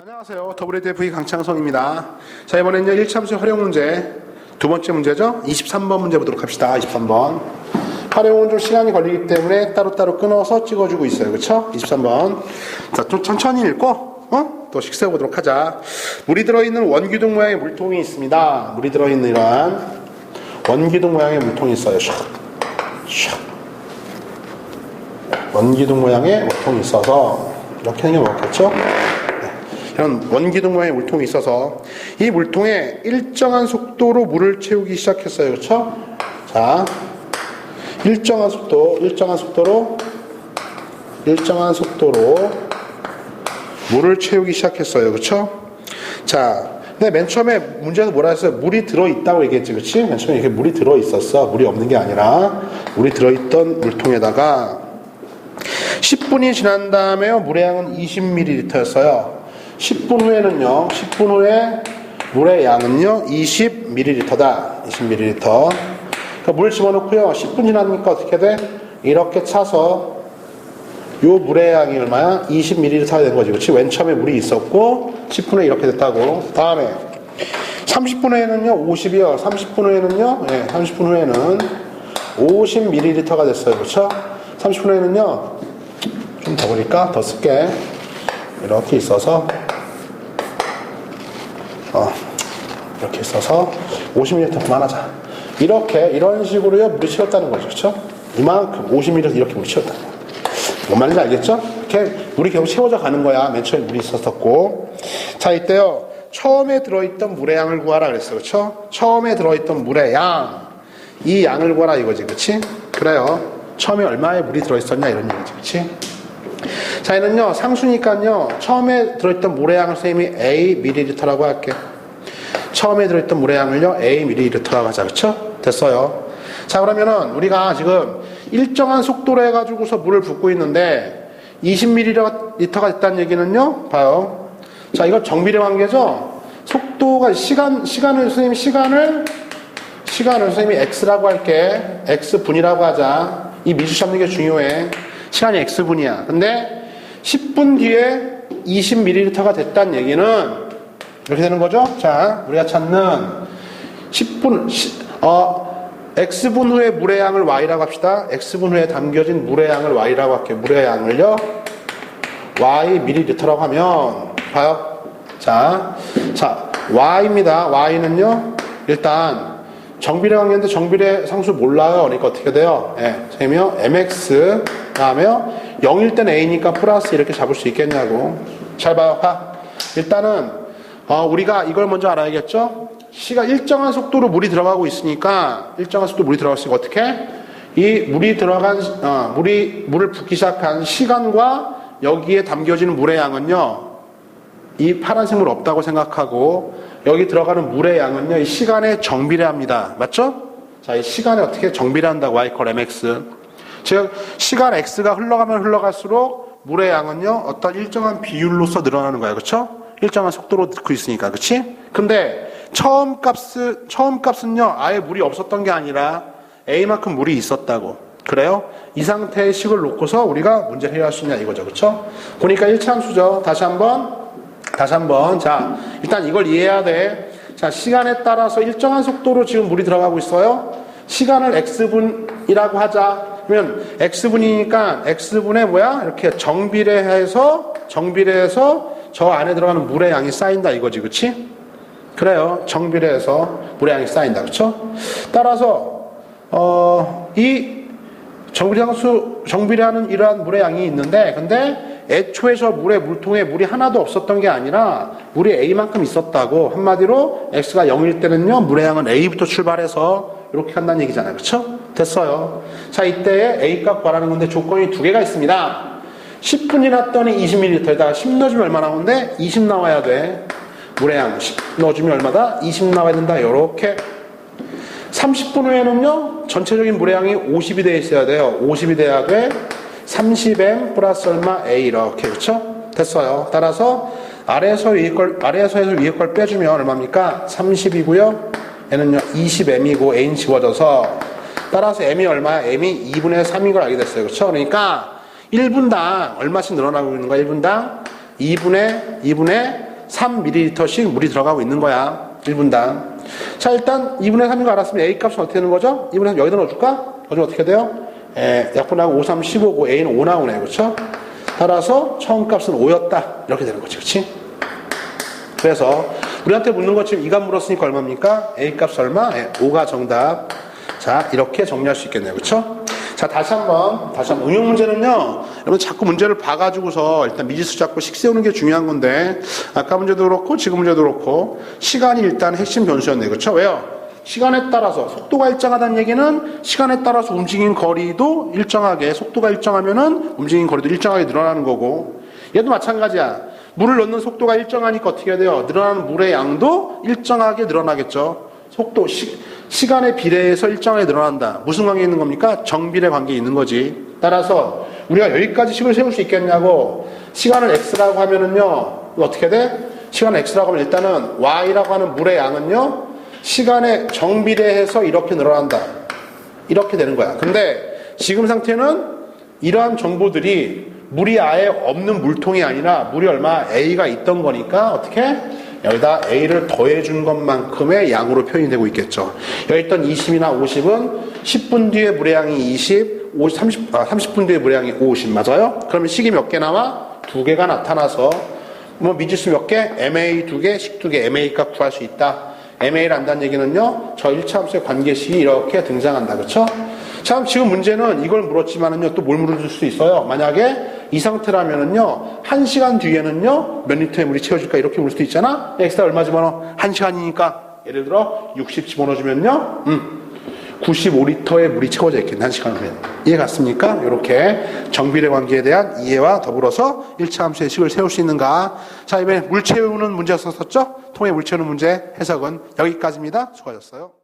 안녕하세요. WDFE 강창성입니다. 자, 이번엔요 1차함수 활용 문제 두 번째 문제죠. 23번 문제 보도록 합시다. 23번. 활용은 좀 시간이 걸리기 때문에 따로따로 끊어서 찍어주고 있어요. 그쵸? 23번. 자, 좀 천천히 읽고 또 식사해 보도록 하자. 물이 들어있는 원기둥 모양의 물통이 있습니다. 물이 들어있는 이러한 원기둥 모양의 물통이 있어요. 원기둥 모양의 물통이 있어서 이렇게 생겨먹겠죠? 이런 원기둥 모양의 물통이 있어서 이 물통에 일정한 속도로 물을 채우기 시작했어요. 그렇죠? 자, 일정한 속도로 물을 채우기 시작했어요. 그렇죠? 자, 근데 맨 처음에 문제에서 뭐라 했어요? 물이 들어있다고 얘기했지. 그렇지? 맨 처음에 이렇게 물이 들어있었어. 물이 없는 게 아니라 물이 들어있던 물통에다가 10분이 지난 다음에요. 물의 양은 20ml였어요. 10분 후에 물의 양은요 20ml다. 20ml. 그러니까 물 집어넣고요 10분 지나니까 어떻게 돼? 이렇게 차서 요 물의 양이 얼마야? 20ml가 된 거지. 그렇지? 맨 처음에 물이 있었고 10분 후에 이렇게 됐다고. 다음에 30분 후에는요 50이요. 30분 후에는요 30분 후에는 50ml가 됐어요. 그렇죠? 30분 후에는요 좀 더 보니까 더 쓸게. 이렇게 있어서 이렇게 있어서 50ml 그만하자. 이런 식으로요 물이 채웠다는 거죠. 그렇죠? 이만큼 50ml 이렇게 물이 채웠다는 거예요. 뭔 말인지 알겠죠? 이렇게 물이 계속 채워져 가는 거야. 맨 처음에 물이 있었었고. 자, 이때요 처음에 들어있던 물의 양을 구하라 그랬어. 그렇죠? 처음에 들어있던 물의 양, 이 양을 구하라 이거지. 그렇지? 그래요. 처음에 얼마의 물이 들어있었냐 이런 얘기지. 그렇지? 자, 얘는요 상수니까요 처음에 들어있던 물의 양을 선생님이 A ml라고 할게. 처음에 들어있던 물의 양을요 A ml라고 하자. 그쵸? 됐어요. 자, 그러면은 우리가 지금 일정한 속도로 해가지고서 물을 붓고 있는데 20ml가 됐다는 얘기는요 봐요. 자, 이거 정비례 관계죠. 속도가 시간을 선생님이 X라고 할게. X분이라고 하자. 이 미주 잡는 게 중요해. 시간이 X분이야. 근데 10분 뒤에 20ml가 됐다는 얘기는 이렇게 되는 거죠. 자, 우리가 찾는 X분 후에 물의 양을 Y라고 합시다. X분 후에 담겨진 물의 양을 Y라고 할게요. 물의 양을요 Y ml라고 하면 봐요. 자, Y입니다. Y는요 일단 정비례 관계인데 정비례 상수 몰라요. 그러니까 어떻게 돼요? 선생님이요 mx 다음에요 0일 때는 a니까 플러스 이렇게 잡을 수 있겠냐고. 잘 봐요. 일단은 우리가 이걸 먼저 알아야겠죠. 일정한 속도로 물이 들어가고 있으니까 어떻게? 이 물이 들어간 물을 붓기 시작한 시간과 여기에 담겨지는 물의 양은요 이 파란색 물 없다고 생각하고 여기 들어가는 물의 양은요 이 시간에 정비례합니다. 맞죠? 자, 이 시간에 어떻게 정비례한다고 y = mx. 즉 시간 x가 흘러가면 흘러갈수록 물의 양은요 어떤 일정한 비율로서 늘어나는 거야. 그렇죠? 일정한 속도로 듣고 있으니까. 그렇지? 근데 처음 값은요 아예 물이 없었던 게 아니라 a만큼 물이 있었다고. 그래요? 이 상태의 식을 놓고서 우리가 문제를 해결할 수 있냐 이거죠. 그렇죠? 보니까 1차 함수죠. 다시 한번. 자, 일단 이걸 이해해야 돼. 자, 시간에 따라서 일정한 속도로 지금 물이 들어가고 있어요. 시간을 x분이라고 하자. 그러면 x분이니까 x분에 이렇게 정비례해서 저 안에 들어가는 물의 양이 쌓인다 이거지. 그치? 그래요. 정비례해서 물의 양이 쌓인다. 그쵸? 따라서 이 정비례하는 이러한 물의 양이 있는데, 근데 애초에 저 물통에 물이 하나도 없었던 게 아니라 물이 A만큼 있었다고. 한마디로 X가 0일 때는요 물의 양은 A부터 출발해서 이렇게 한다는 얘기잖아요. 그쵸? 됐어요. 자, 이때에 A 값 구하라는 건데 조건이 두 개가 있습니다. 10분 지났더니 20ml에다가 10 넣어주면 얼마 나오는데 20 나와야 돼. 물의 양 10 넣어주면 얼마다? 20 나와야 된다. 이렇게 30분 후에는요 전체적인 물의 양이 50이 돼 있어야 돼요. 50이 돼야 돼. 30m 플러스 얼마? A 이렇게. 그쵸? 됐어요. 따라서 아래에서 위에 걸 빼주면 얼마입니까? 30이고요 얘는요 20m이고 A는 지워져서 따라서 M이 얼마야? M이 2분의 3인 걸 알게 됐어요. 그쵸? 그러니까 1분당 얼마씩 늘어나고 있는 거야? 1분당 2분의 3ml씩 물이 들어가고 있는 거야. 1분당. 자, 일단 2분의 3인 거 알았으면 A 값은 어떻게 되는 거죠? 2분의 3 여기다 넣어줄까? 넣어주면 어떻게 돼요? 약분하고 5, 3, 15고 A는 5 나오네. 그렇죠? 따라서 처음 값은 5였다. 이렇게 되는 거지. 그렇지? 그래서 우리한테 묻는 것 지금 이 값 물었으니까 얼마입니까? A 값 얼마? 5가 정답. 자, 이렇게 정리할 수 있겠네요. 그렇죠? 자, 다시 한번 응용 문제는요, 여러분 자꾸 문제를 봐가지고서 일단 미지수 잡고 식 세우는 게 중요한 건데, 아까 문제도 그렇고 지금 문제도 그렇고 시간이 일단 핵심 변수였네요. 그렇죠? 왜요? 시간에 따라서 속도가 일정하다는 얘기는 시간에 따라서 움직인 거리도 일정하게, 속도가 일정하면은 움직인 거리도 일정하게 늘어나는 거고, 얘도 마찬가지야. 물을 넣는 속도가 일정하니까 어떻게 해야 돼요? 늘어나는 물의 양도 일정하게 늘어나겠죠. 속도, 시간에 비례해서 일정하게 늘어난다. 무슨 관계에 있는 겁니까? 정비례 관계에 있는 거지. 따라서 우리가 여기까지 식을 세울 수 있겠냐고, 시간을 x라고 하면은요, 어떻게 돼? 시간을 x라고 하면 일단은 y라고 하는 물의 양은요, 시간에 정비례해서 이렇게 늘어난다. 이렇게 되는 거야. 근데 지금 상태는 이러한 정보들이 물이 아예 없는 물통이 아니라 물이 얼마 A가 있던 거니까 어떻게? 여기다 A를 더해준 것만큼의 양으로 표현이 되고 있겠죠. 여기 있던 20이나 50은 10분 뒤에 물의 양이 20, 30분 뒤에 물의 양이 50 맞아요? 그러면 식이 몇 개 나와? 2개가 나타나서 뭐 미지수 몇 개? MA 2개, 식 2개, MA 값 구할 수 있다. MA를 안다는 얘기는요, 저 1차 함수의 관계식이 이렇게 등장한다. 그렇죠? 참, 지금 문제는 이걸 물었지만은요, 또 뭘 물어줄 수 있어요? 만약에 이 상태라면은요, 1시간 뒤에는요, 몇 리터의 물이 채워질까? 이렇게 물 수도 있잖아? 엑스트라 얼마 집어넣어? 1시간이니까. 예를 들어, 60 집어넣어주면요, 95리터의 물이 채워져 있겠네, 1시간 후에. 이해 갔습니까? 이렇게 정비례 관계에 대한 이해와 더불어서 1차 함수의 식을 세울 수 있는가? 자, 이번에 물 채우는 문제였었죠? 통에 물 채우는 문제 해석은 여기까지입니다. 수고하셨어요.